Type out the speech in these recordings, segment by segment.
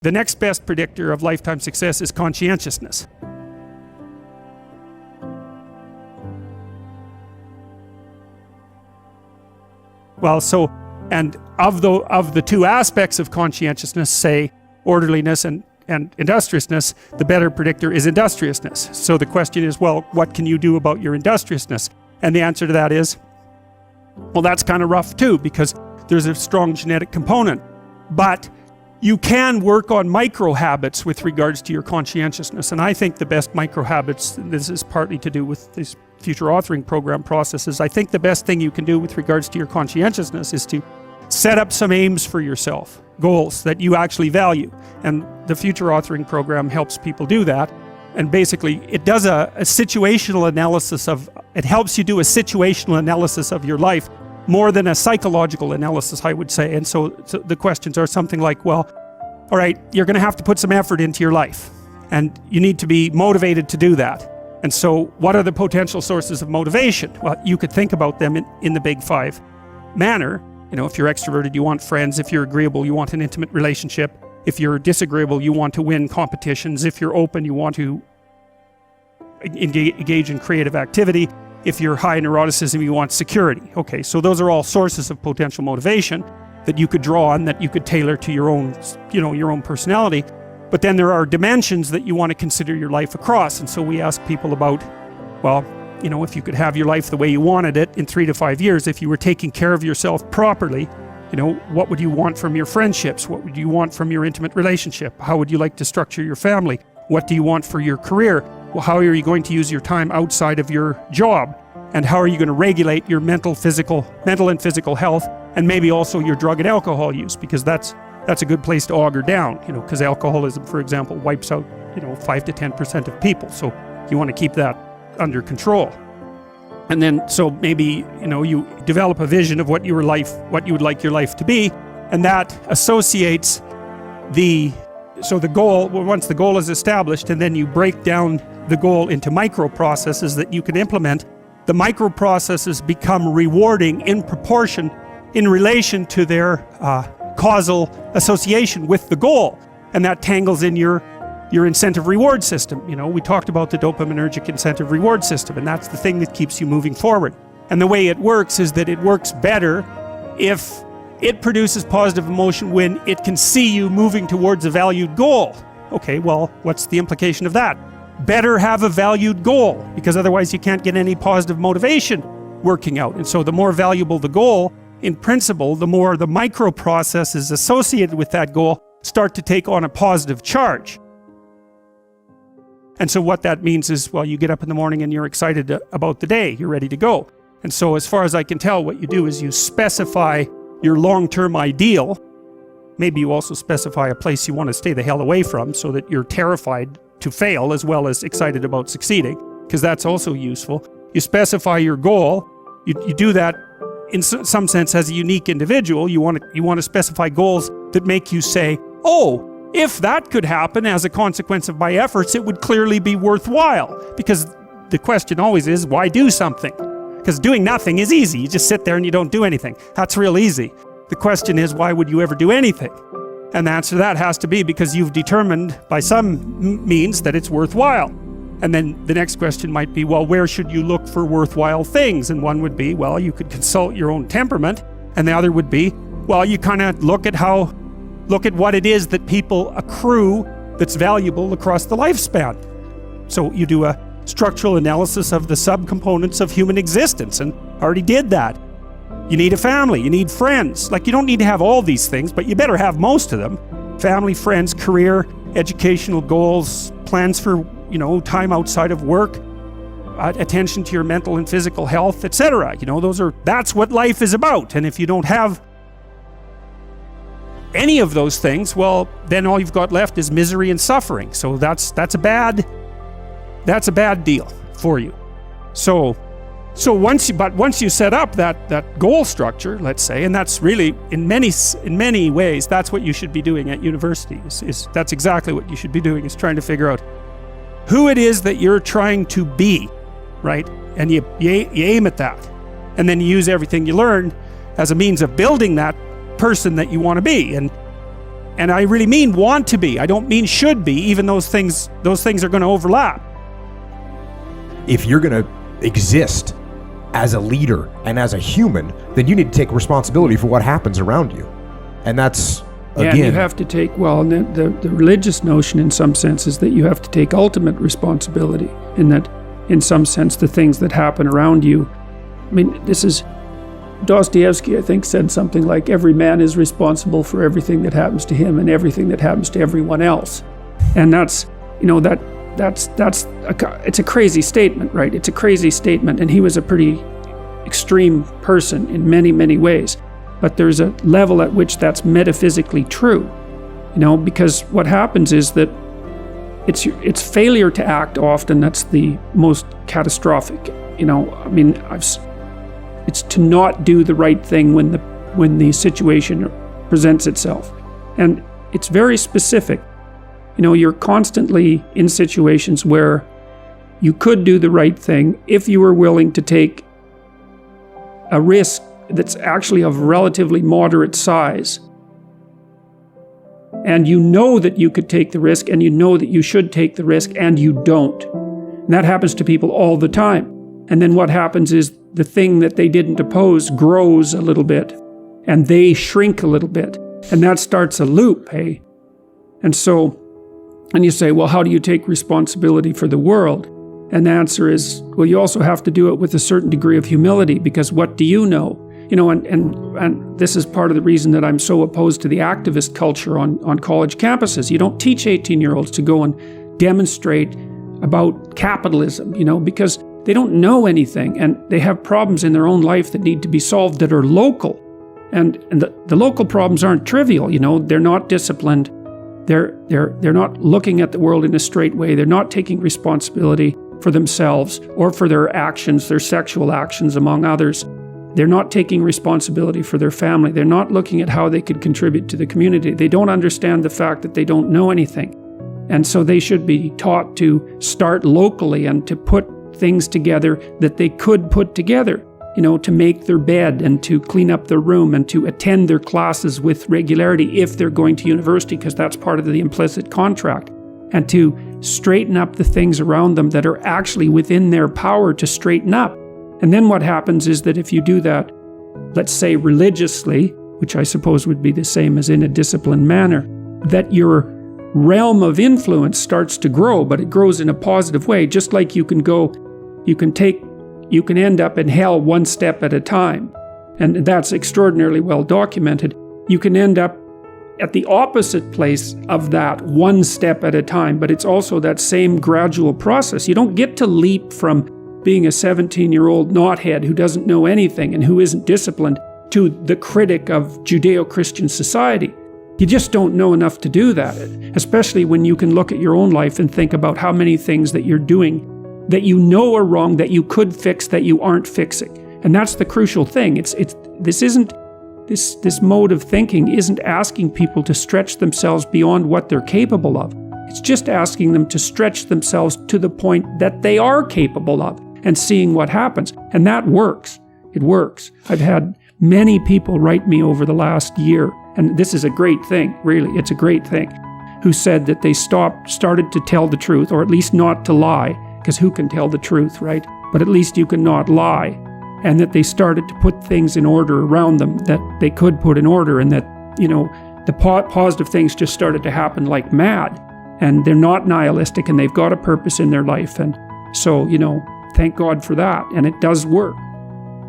The next best predictor of lifetime success is conscientiousness. Well, so, and of the two aspects of conscientiousness, say orderliness and industriousness, the better predictor is industriousness. So the question is, well, what can you do about your industriousness? And the answer to that is, well, that's kind of rough too, because there's a strong genetic component. But you can work on micro habits with regards to your conscientiousness. And I think the best micro habits, this is partly to do with this future authoring program processes, I think the best thing you can do with regards to your conscientiousness is to set up some aims for yourself, goals that you actually value. And the future authoring program helps people do that. And basically it does a situational analysis of, it helps you do a situational analysis of your life more than a psychological analysis, I would say. And so the questions are something like, well, all right, you're going to have to put some effort into your life and you need to be motivated to do that. And so what are the potential sources of motivation? Well, you could think about them in the big five manner. You know, if you're extroverted, you want friends. If you're agreeable, you want an intimate relationship. If you're disagreeable, you want to win competitions. If you're open, you want to engage in creative activity. If you're high neuroticism, you want security. Okay, so those are all sources of potential motivation that you could draw on, that you could tailor to your own, your own personality. But then there are dimensions that you want to consider your life across. And so we ask people about, well, if you could have your life the way you wanted it in 3 to 5 years, if you were taking care of yourself properly, what would you want from your friendships? What would you want from your intimate relationship? How would you like to structure your family? What do you want for your career? Well, how are you going to use your time outside of your job? And how are you going to regulate your mental and physical health, and maybe also your drug and alcohol use? Because that's a good place to auger down, because alcoholism, for example, wipes out, 5 to 10% of people. So you want to keep that under control. And then, so maybe, you develop a vision of what you would like your life to be, and that associates the goal, once the goal is established, and then you break down the goal into micro processes that you can implement. The micro processes become rewarding in proportion in relation to their causal association with the goal, and that tangles in your incentive reward system. We talked about the dopaminergic incentive reward system, and that's the thing that keeps you moving forward. And the way it works is that it works better if it produces positive emotion when it can see you moving towards a valued goal. Okay, well, what's the implication of that? Better have a valued goal, because otherwise you can't get any positive motivation working out. And so the more valuable the goal, in principle, the more the micro processes associated with that goal start to take on a positive charge. And so what that means is, well, you get up in the morning and you're excited about the day, you're ready to go. And so as far as I can tell, what you do is you specify your long-term ideal. Maybe you also specify a place you want to stay the hell away from, so that you're terrified to fail as well as excited about succeeding, because that's also useful. You specify your goal. You do that in some sense as a unique individual. You want to specify goals that make you say, oh, if that could happen as a consequence of my efforts, it would clearly be worthwhile. Because the question always is, why do something? Because doing nothing is easy. You just sit there and you don't do anything. That's real easy. The question is, why would you ever do anything? And the answer to that has to be because you've determined by some means that it's worthwhile. And then the next question might be, well, where should you look for worthwhile things? And one would be, well, you could consult your own temperament. And the other would be, well, you kind of look at what it is that people accrue that's valuable across the lifespan. So you do a structural analysis of the subcomponents of human existence, and already did that. You need a family, you need friends. Like, you don't need to have all these things, but you better have most of them. Family, friends, career, educational goals, plans for, time outside of work, attention to your mental and physical health, etc. That's what life is about. And if you don't have any of those things, well, then all you've got left is misery and suffering. So that's a bad deal for you. So once you set up that goal structure, let's say, and that's really in many ways that's what you should be doing at university. That's exactly what you should be doing, is trying to figure out who it is that you're trying to be, right? And you aim at that, and then you use everything you learn as a means of building that person that you want to be. And I really mean want to be. I don't mean should be, even those things are going to overlap. If you're going to exist as a leader and as a human, then you need to take responsibility for what happens around you. And that's, again... Yeah, you have to take, the religious notion in some sense is that you have to take ultimate responsibility, in that, in some sense, the things that happen around you. I mean, this is... Dostoevsky, I think, said something like, every man is responsible for everything that happens to him and everything that happens to everyone else. And that's, it's a crazy statement, right? It's a crazy statement. And he was a pretty extreme person in many, many ways. But there's a level at which that's metaphysically true, because what happens is that it's failure to act often that's the most catastrophic. It's to not do the right thing when the situation presents itself. And it's very specific. You're constantly in situations where you could do the right thing if you were willing to take a risk that's actually of relatively moderate size. And you know that you could take the risk, and you know that you should take the risk, and you don't. And that happens to people all the time. And then what happens is the thing that they didn't oppose grows a little bit, and they shrink a little bit. And that starts a loop, hey? And you say, well, how do you take responsibility for the world? And the answer is, well, you also have to do it with a certain degree of humility, because what do you know? And this is part of the reason that I'm so opposed to the activist culture on college campuses. You don't teach 18-year-olds to go and demonstrate about capitalism, because they don't know anything, and they have problems in their own life that need to be solved that are local. And the local problems aren't trivial, they're not disciplined. They're not looking at the world in a straight way. They're not taking responsibility for themselves or for their actions, their sexual actions, among others. They're not taking responsibility for their family. They're not looking at how they could contribute to the community. They don't understand the fact that they don't know anything. And so they should be taught to start locally and to put things together that they could put together, to make their bed and to clean up their room and to attend their classes with regularity if they're going to university, because that's part of the implicit contract, and to straighten up the things around them that are actually within their power to straighten up. And then what happens is that if you do that, let's say religiously, which I suppose would be the same as in a disciplined manner, that your realm of influence starts to grow, but it grows in a positive way. Just like you can end up in hell one step at a time. And that's extraordinarily well documented. You can end up at the opposite place of that one step at a time, but it's also that same gradual process. You don't get to leap from being a 17-year-old knothead who doesn't know anything and who isn't disciplined to the critic of Judeo-Christian society. You just don't know enough to do that, especially when you can look at your own life and think about how many things that you're doing that you know are wrong, that you could fix, that you aren't fixing. And that's the crucial thing. This mode of thinking isn't asking people to stretch themselves beyond what they're capable of. It's just asking them to stretch themselves to the point that they are capable of and seeing what happens. And that works. It works. I've had many people write me over the last year, and this is a great thing, really, it's a great thing, who said that they started to tell the truth, or at least not to lie, because who can tell the truth, right? But at least you can not lie. And that they started to put things in order around them that they could put in order, and that, the positive things just started to happen like mad. And they're not nihilistic, and they've got a purpose in their life. And so, thank God for that. And it does work.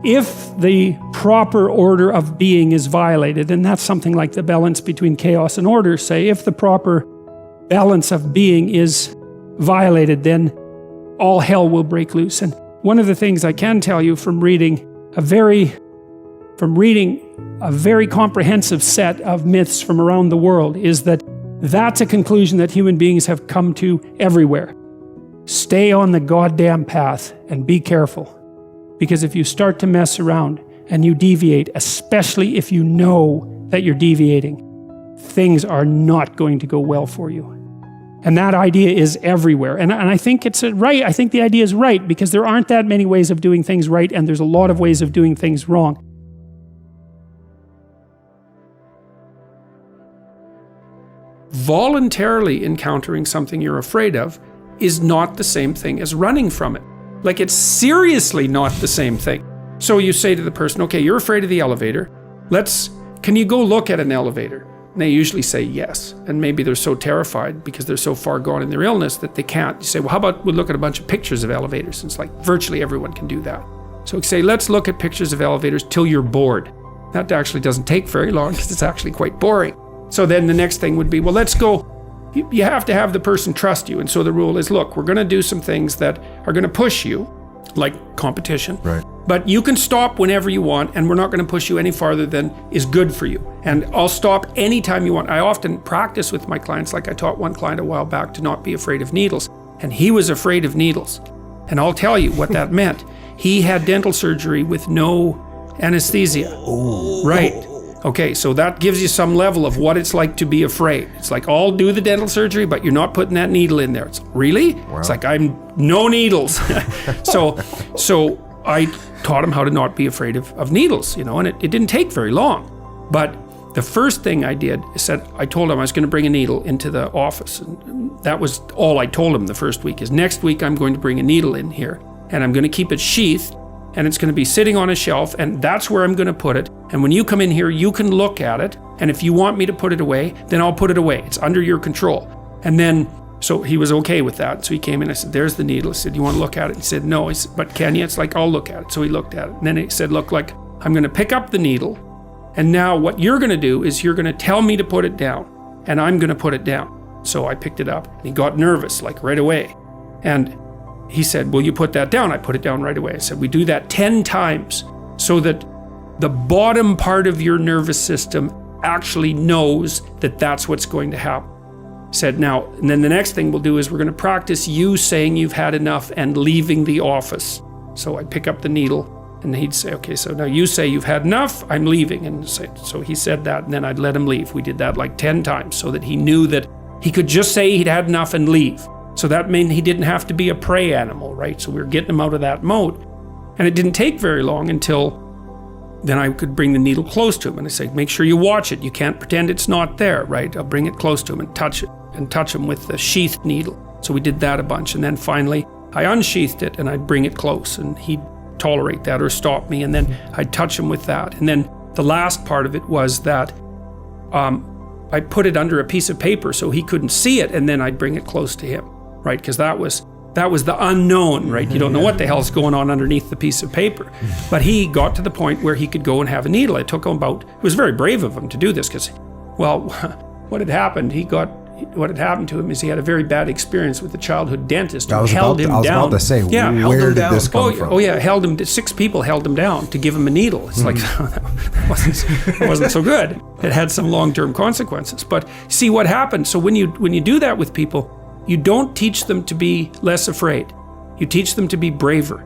If the proper order of being is violated, and that's something like the balance between chaos and order, say, if the proper balance of being is violated, then all hell will break loose. And one of the things I can tell you from reading a very comprehensive set of myths from around the world is that that's a conclusion that human beings have come to everywhere. Stay on the goddamn path and be careful. Because if you start to mess around and you deviate, especially if you know that you're deviating, things are not going to go well for you. And that idea is everywhere. And I think it's right. I think the idea is right, because there aren't that many ways of doing things right, and there's a lot of ways of doing things wrong. voluntarily encountering something you're afraid of is not the same thing as running from it. Like, it's seriously not the same thing. So you say to the person, okay, you're afraid of the elevator. Can you go look at an elevator? And they usually say yes. And maybe they're so terrified because they're so far gone in their illness that they can't. You say, well, how about we look at a bunch of pictures of elevators? And it's like virtually everyone can do that. So we say, let's look at pictures of elevators till you're bored. That actually doesn't take very long because it's actually quite boring. So then the next thing would be, well, let's go. You have to have the person trust you. And so the rule is, look, we're going to do some things that are going to push you, like competition. Right. But you can stop whenever you want, and we're not going to push you any farther than is good for you. And I'll stop anytime you want. I often practice with my clients, like I taught one client a while back to not be afraid of needles. And he was afraid of needles. And I'll tell you what that meant. He had dental surgery with no anesthesia. Oh. Right. Okay, so that gives you some level of what it's like to be afraid. It's like, I'll do the dental surgery, but you're not putting that needle in there. It's really? Wow. It's like, I'm no needles. So I taught him how to not be afraid of needles, and it didn't take very long. But the first thing I did is I told him I was going to bring a needle into the office. And that was all I told him the first week, is next week I'm going to bring a needle in here, and I'm going to keep it sheathed, and it's going to be sitting on a shelf, and that's where I'm going to put it. And when you come in here, you can look at it, and if you want me to put it away, then I'll put it away. It's under your control. And then, so he was okay with that. So he came in, I said, there's the needle. I said, you want to look at it? He said, no. I said, but can you? It's like, I'll look at it. So he looked at it. And then he said, look, like, I'm going to pick up the needle, and now what you're going to do is you're going to tell me to put it down, and I'm going to put it down. So I picked it up, and he got nervous, like right away. And he said, will you put that down? I put it down right away. I said, we do that 10 times so that the bottom part of your nervous system actually knows that that's what's going to happen. I said, now, and then the next thing we'll do is we're going to practice you saying you've had enough and leaving the office. So I'd pick up the needle, and he'd say, okay, so now you say you've had enough, I'm leaving. And so he said that, and then I'd let him leave. We did that like 10 times so that he knew that he could just say he'd had enough and leave. So that meant he didn't have to be a prey animal, right? So we were getting him out of that mode. And it didn't take very long until then I could bring the needle close to him. And I say, make sure you watch it. You can't pretend it's not there, right? I'll bring it close to him and touch him with the sheathed needle. So we did that a bunch. And then finally, I unsheathed it and I'd bring it close, and he'd tolerate that or stop me. And then I'd touch him with that. And then the last part of it was that I put it under a piece of paper so he couldn't see it, and then I'd bring it close to him. Right, because that was the unknown, right? You don't know what the hell's going on underneath the piece of paper. But he got to the point where he could go and have a needle. It took him it was very brave of him to do this, because, well, what had happened to him is he had a very bad experience with the childhood dentist who held him down. I was about to say, where did this come from? Oh yeah, 6 people held him down to give him a needle. It's like, that wasn't so good. It had some long-term consequences. But see what happened. So when you do that with people, you don't teach them to be less afraid. You teach them to be braver.